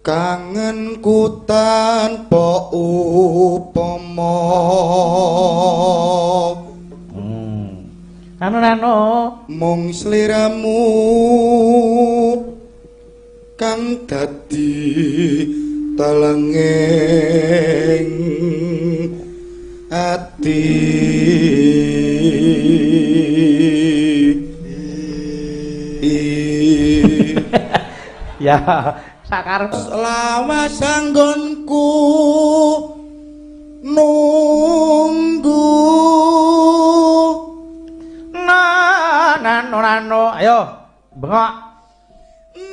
kangenku tanpa upama anu mung sliramu kang dadi telenging ati ya sakar lawas anggonku nunggu nano ayo bengok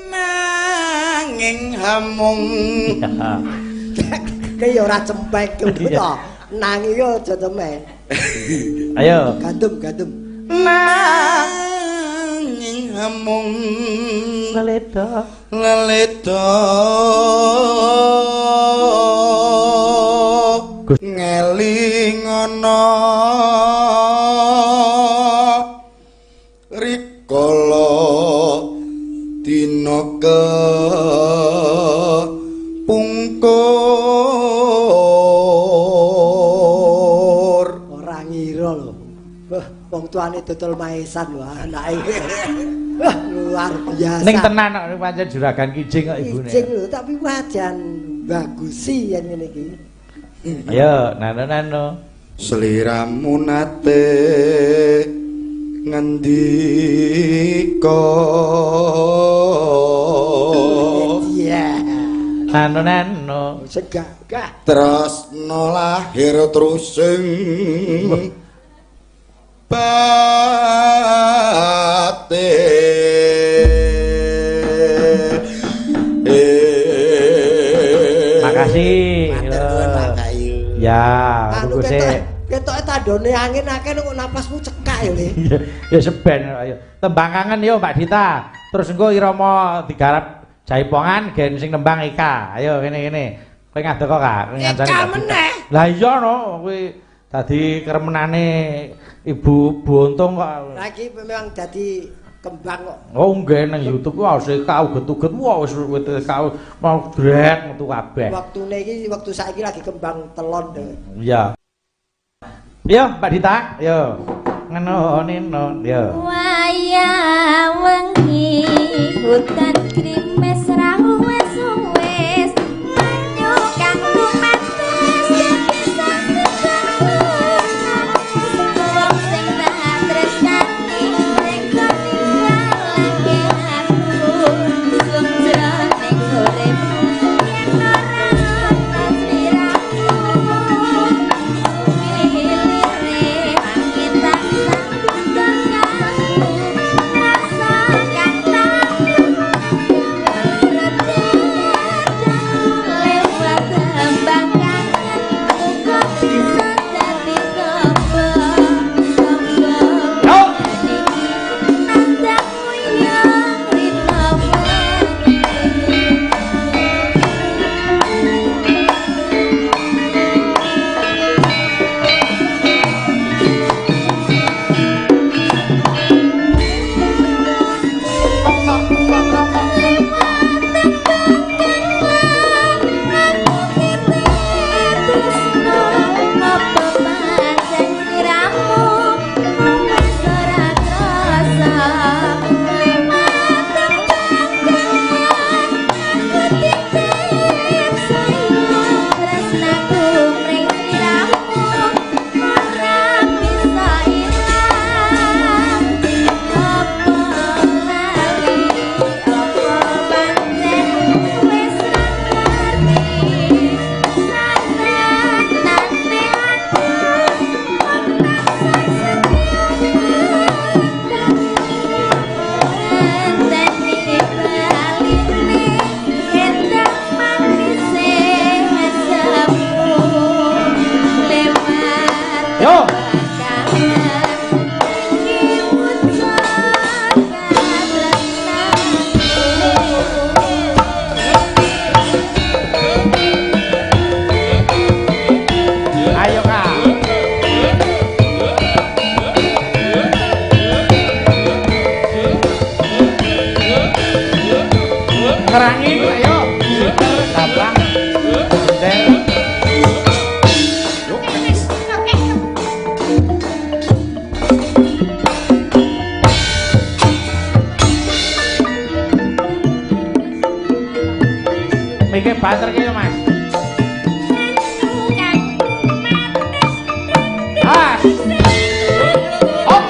nanging hamung kaya ora cempek to nanging yo aja cemen ayo gandum nanging hamung leleda ngeling ana rikala dina pungkur ora ngira lho wong tuane dodol maesan wah anake wah luar biasa ning tenan kok pancen juragan kijing kok ibune kijing lho tapi wajan bagusi yen ngene iki ayo nano sliramu nate ngendika iya nano segagah tresna lahir trusing makasih ya tunggu sik ketoke tandone angin akeh kok napasmu cekak ya Le ya seben ayo tembang kangen yo Mbak Dita terus engko irama digarap jaipongan gen sing nembang Ika ayo kene kowe ngadeg kok Kak ngancani Ika meneh lah iya no kowe dadi keremenane Ibu Untung kok lagi memang dadi kembang kok oh nggih nang YouTube ku harus Ika uget-uget wis Ika mau drek metu kabeh waktune iki waktu saiki lagi kembang telon iya yo Mbak Dita yo ngono nino yo waya wengi hutan krimes rawes wes manyu kang lumates bisa wong sing tak tresnani ning lagi aku sung jroning uripku yen ora ana sliramu pilih angin tak sambut rasakan tak Mikir banter ki yo, Mas. Ah. Hop.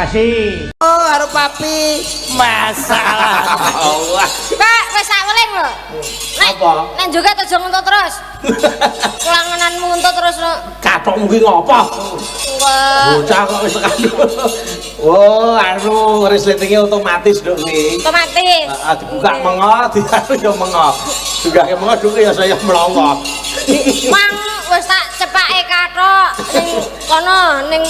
kasih. Oh, karo papi. Masalah. Allah. Pak, wis sak weling lho. Apa? Nek juga aja nguntut terus. Kelangananmu nguntut terus lho. Kathokmu ki ngopo? Wah. Bocah kok wis tekan. Oh, anu resletingnya otomatis dong nih. Otomatis. Dibuka mengo, diaru ya mengo. Juga ke mengo dulu ya saya melongo. Mang wis tak cepake kathok ning kono ning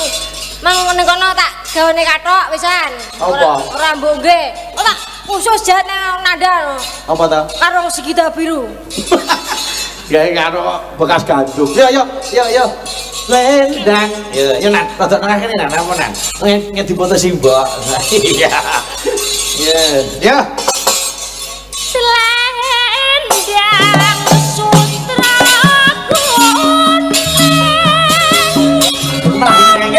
ning kono tak gawane kathok wisan. Apa? Ora mbok nggih. Oh tak khusus jane nandal. Apa ta? Karo segida biru. Gawe karo bekas gandum. Yo. Lendang. Yo Nan, rada tengah kene Nan, apa Nan? Ngedi foto simbok. Iya. Ya. Selendang sutra kuning.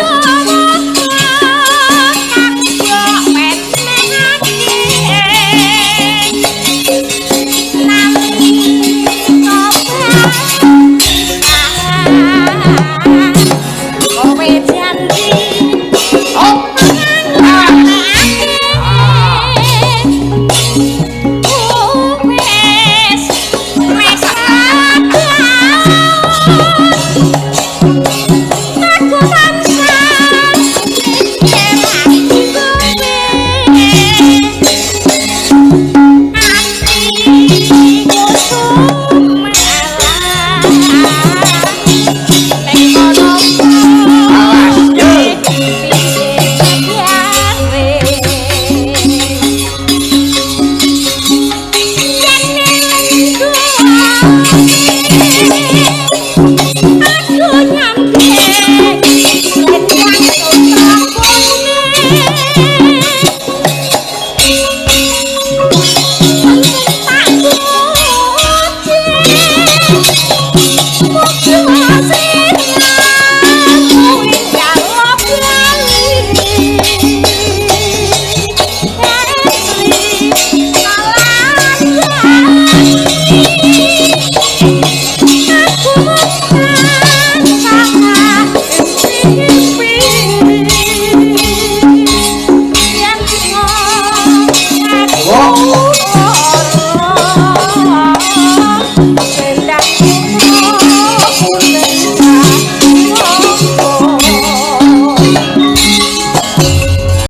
Oh.